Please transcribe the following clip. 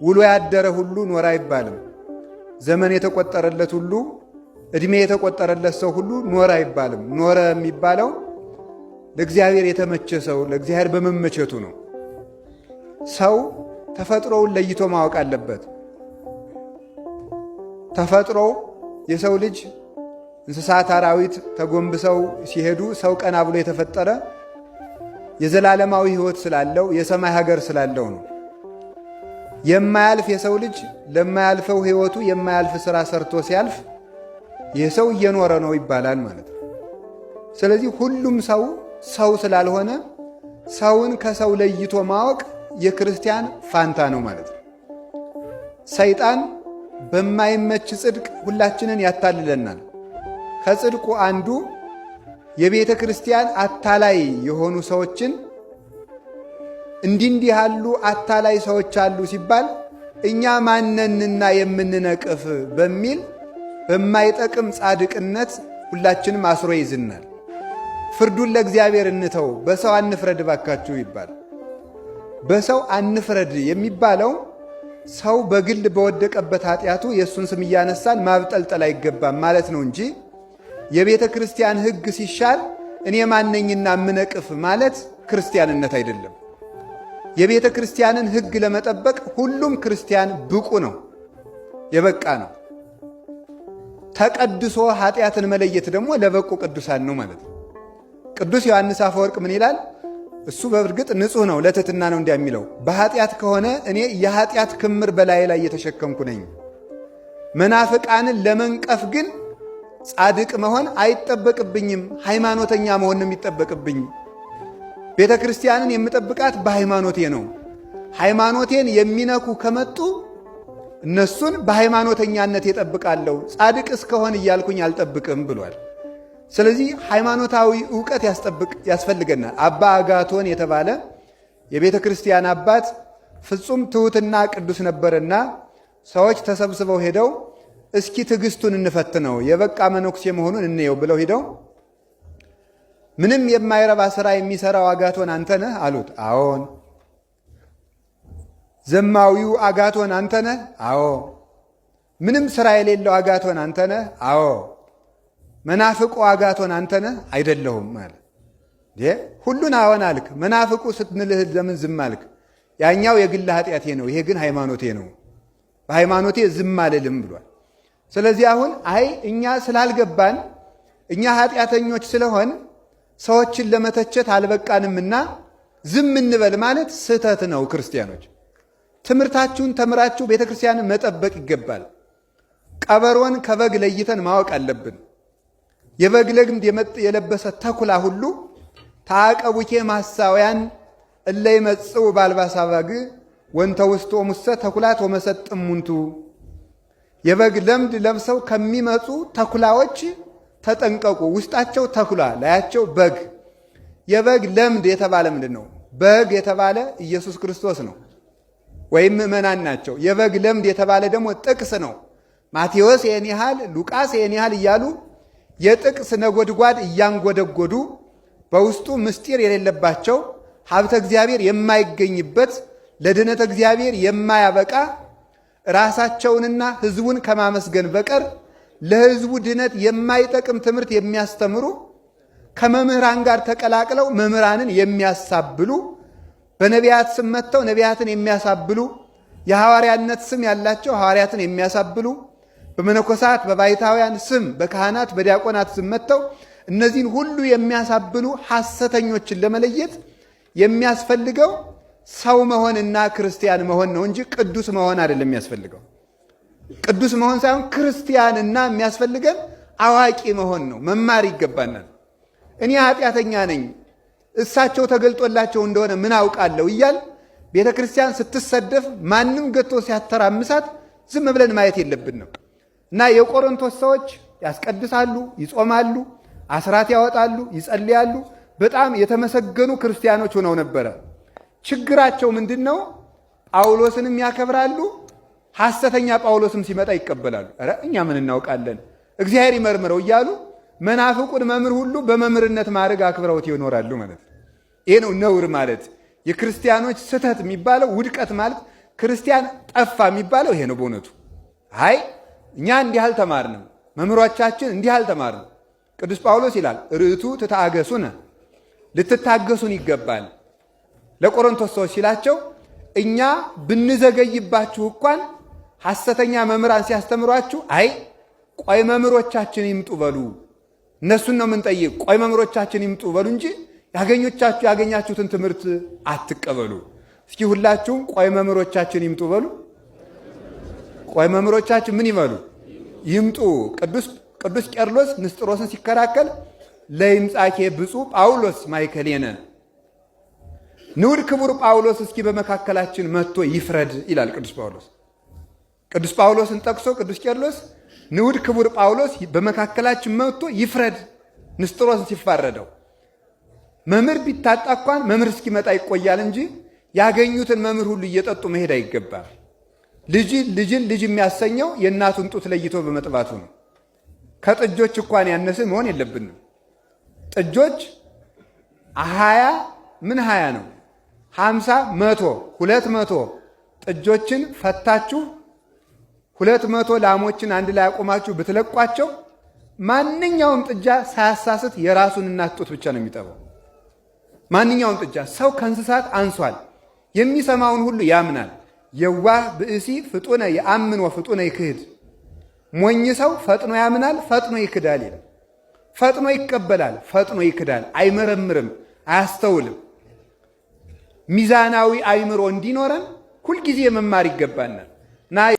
ውሎ ያደረ ሁሉ ኖረ አይባልም። ዘመን የተቆጠረለት ሁሉ ዕድሜ የተቆጠረለት ሰው ሁሉ ኖረ አይባልም። ኖረ የሚባለው ለእግዚአብሔር የተመቸ ሰው ለእግዚአብሔር በመመቸቱ ነው። ሰው ተፈጥሮውን ለይቶ ማወቅ አለበት። ተፈጥሮው የሰው ልጅ እንስሳት፣ አራዊት ተጎንብሰው ሲሄዱ ሰው ቀና ብሎ የተፈጠረ የዘላለማዊ ሕይወት ስላለው የሰማይ ሀገር ስላለው ነው። የማያልፍ የሰው ልጅ ለማያልፈው ሕይወቱ የማያልፍ ሥራ ሰርቶ ሲያልፍ ይህ ሰው እየኖረ ነው ይባላል ማለት ነው። ስለዚህ ሁሉም ሰው ሰው ስላልሆነ ሰውን ከሰው ለይቶ ማወቅ የክርስቲያን ፋንታ ነው ማለት ነው። ሰይጣን በማይመች ጽድቅ ሁላችንን ያታልለናል። ከጽድቁ አንዱ የቤተ ክርስቲያን አታላይ የሆኑ ሰዎችን እንዲህ ያሉ አታላይ ሰዎች አሉ ሲባል እኛ ማነንና የምንነቅፍ በሚል በማይጠቅም ጻድቅነት ሁላችንም አስሮ ይዝናል። ፍርዱን ለእግዚአብሔር እንተው፣ በሰው አንፍረድ ባካችሁ ይባል። በሰው አንፍረድ የሚባለው ሰው በግል በወደቀበት ኃጢአቱ የእሱን ስም እያነሳን ማብጠልጠል አይገባም ማለት ነው እንጂ የቤተ ክርስቲያን ሕግ ሲሻል እኔ ማነኝና የምነቅፍ ማለት ክርስቲያንነት አይደለም። የቤተ ክርስቲያንን ሕግ ለመጠበቅ ሁሉም ክርስቲያን ብቁ ነው፣ የበቃ ነው። ተቀድሶ ኃጢአትን መለየት ደግሞ ለበቁ ቅዱሳን ነው ማለት ነው። ቅዱስ ዮሐንስ አፈወርቅ ምን ይላል? እሱ በእርግጥ ንጹሕ ነው፣ ለትሕትና ነው እንዲያ የሚለው። በኃጢአት ከሆነ እኔ የኃጢአት ክምር በላይ ላይ እየተሸከምኩ ነኝ። መናፍቃንን ለመንቀፍ ግን ጻድቅ መሆን አይጠበቅብኝም፣ ሃይማኖተኛ መሆን የሚጠበቅብኝ። ቤተ ክርስቲያንን የምጠብቃት በሃይማኖቴ ነው። ሃይማኖቴን የሚነኩ ከመጡ እነሱን በሃይማኖተኛነት የጠብቃለሁ፣ ጻድቅ እስከሆን እያልኩኝ አልጠብቅም ብሏል። ስለዚህ ሃይማኖታዊ ዕውቀት ያስፈልገናል። አባ አጋቶን የተባለ የቤተ ክርስቲያን አባት ፍጹም ትሑትና ቅዱስ ነበርና ሰዎች ተሰብስበው ሄደው እስኪ ትዕግስቱን እንፈትነው የበቃ መነኩሴ መሆኑን እንየው ብለው ሄደው ምንም የማይረባ ሥራ የሚሠራው አጋቶን አንተ ነህ አሉት። አዎን። ዘማዊው አጋቶን አንተ ነህ? አዎ። ምንም ሥራ የሌለው አጋቶን አንተ ነህ? አዎ። መናፍቁ አጋቶን አንተ ነህ? አይደለሁም አለ። ሁሉን አዎን አልክ፣ መናፍቁ ስትንልህ ለምን ዝም አልክ? ያኛው የግል ኃጢአቴ ነው፣ ይሄ ግን ሃይማኖቴ ነው፣ በሃይማኖቴ ዝም አልልም ብሏል። ስለዚህ አሁን እኛ ስላልገባን እኛ ኃጢአተኞች ስለሆን ሰዎችን ለመተቸት አልበቃንምና ዝም እንበል ማለት ስህተት ነው። ክርስቲያኖች ትምህርታችሁን ተምራችሁ ቤተ ክርስቲያንን መጠበቅ ይገባል። ቀበሮን ከበግ ለይተን ማወቅ አለብን። የበግ ለግምድ የለበሰ ተኩላ ሁሉ ታቀቡኬ ማሳውያን እለ ይመጽኡ ባልባሳ በግ ወንተ ውስጥ ሙሰ ተኩላት ወመሰጥሙንቱ። የበግ ለምድ ለብሰው ከሚመጡ ተኩላዎች ተጠንቀቁ። ውስጣቸው ተኩላ ላያቸው በግ። የበግ ለምድ የተባለ ምንድን ነው? በግ የተባለ ኢየሱስ ክርስቶስ ነው ወይም ምእመናን ናቸው። የበግ ለምድ የተባለ ደግሞ ጥቅስ ነው። ማቴዎስ ይህን ያህል፣ ሉቃስ ይህን ያህል እያሉ የጥቅስ ነጎድጓድ እያንጎደጎዱ በውስጡ ምስጢር የሌለባቸው ሀብተ እግዚአብሔር የማይገኝበት ለድኅነተ እግዚአብሔር የማያበቃ ራሳቸውንና ሕዝቡን ከማመስገን በቀር ለሕዝቡ ድነት የማይጠቅም ትምህርት የሚያስተምሩ ከመምህራን ጋር ተቀላቅለው መምህራንን የሚያሳብሉ በነቢያት ስም መጥተው ነቢያትን የሚያሳብሉ የሐዋርያነት ስም ያላቸው ሐዋርያትን የሚያሳብሉ በመነኮሳት በባይታውያን ስም በካህናት በዲያቆናት ስም መጥተው እነዚህን ሁሉ የሚያሳብሉ ሐሰተኞችን ለመለየት የሚያስፈልገው ሰው መሆንና ክርስቲያን መሆን ነው እንጂ ቅዱስ መሆን አይደለም የሚያስፈልገው። ቅዱስ መሆን ሳይሆን ክርስቲያንና የሚያስፈልገን አዋቂ መሆን ነው። መማር ይገባናል። እኔ ኃጢአተኛ ነኝ እሳቸው ተገልጦላቸው እንደሆነ ምን አውቃለሁ እያል ቤተ ክርስቲያን ስትሰደፍ ማንም ገቶ ሲያተራምሳት ዝም ብለን ማየት የለብንም። እና የቆሮንቶስ ሰዎች ያስቀድሳሉ፣ ይጾማሉ፣ አስራት ያወጣሉ፣ ይጸልያሉ። በጣም የተመሰገኑ ክርስቲያኖች ሆነው ነበረ። ችግራቸው ምንድን ነው? ጳውሎስንም ያከብራሉ፣ ሐሰተኛ ጳውሎስም ሲመጣ ይቀበላሉ። ኧረ እኛ ምን እናውቃለን እግዚአብሔር ይመርምረው እያሉ መናፍቁን መምህር ሁሉ በመምህርነት ማዕረግ አክብረውት ይኖራሉ ማለት ነው። ይሄ ነው ነውር ማለት። የክርስቲያኖች ስህተት የሚባለው ውድቀት ማለት ክርስቲያን ጠፋ የሚባለው ይሄ ነው በእውነቱ። አይ እኛ እንዲህ አልተማርንም፣ መምህሮቻችን እንዲህ አልተማርንም። ቅዱስ ጳውሎስ ይላል ርቱ ትታገሱነ፣ ልትታገሱን ይገባል ለቆሮንቶስ ሰዎች ሲላቸው፣ እኛ ብንዘገይባችሁ እንኳን ሐሰተኛ መምህራን ሲያስተምሯችሁ አይ ቆይ መምህሮቻችን ይምጡ በሉ፣ እነሱን ነው የምንጠይቅ፣ ቆይ መምህሮቻችን ይምጡ በሉ እንጂ ያገኛችሁትን ትምህርት አትቀበሉ። እስኪ ሁላችሁም ቆይ መምህሮቻችን ይምጡ በሉ። ቆይ መምህሮቻችን ምን ይበሉ? ይምጡ። ቅዱስ ቄርሎስ ንስጥሮስን ሲከራከል ለይምጻኬ ብፁዕ ጳውሎስ ማእከሌነ፣ ንዑድ ክቡር ጳውሎስ እስኪ በመካከላችን መጥቶ ይፍረድ ይላል ቅዱስ ጳውሎስ። ቅዱስ ጳውሎስን ጠቅሶ ቅዱስ ቄርሎስ ንዑድ ክቡር ጳውሎስ በመካከላችን መጥቶ ይፍረድ፣ ንስጥሮስን ሲፋረደው። መምህር ቢታጣ እንኳን መምህር እስኪመጣ ይቆያል እንጂ ያገኙትን መምህር ሁሉ እየጠጡ መሄድ አይገባም። ልጅን ልጅ የሚያሰኘው የእናቱን ጡት ለይቶ በመጥባቱ ነው። ከጥጆች እንኳን ያነስን መሆን የለብንም። ጥጆች 20 ነው 50 100 200 ጥጆችን ፈታችሁ 200 ላሞችን አንድ ላይ አቆማችሁ ብትለቋቸው ማንኛውም ጥጃ ሳያሳስት የራሱን እናት ጡት ብቻ ነው የሚጠባው። ማንኛውም ጥጃ። ሰው ከእንስሳት አንሷል። የሚሰማውን ሁሉ ያምናል። የዋህ ብእሲ ፍጡነ የአምን ወፍጡነ ይክህድ። ሞኝ ሰው ፈጥኖ ያምናል፣ ፈጥኖ ይክዳል ይላል። ፈጥኖ ይቀበላል፣ ፈጥኖ ይክዳል። አይመረምርም፣ አያስተውልም። ሚዛናዊ አይምሮ እንዲኖረን ሁልጊዜ መማር ይገባናል።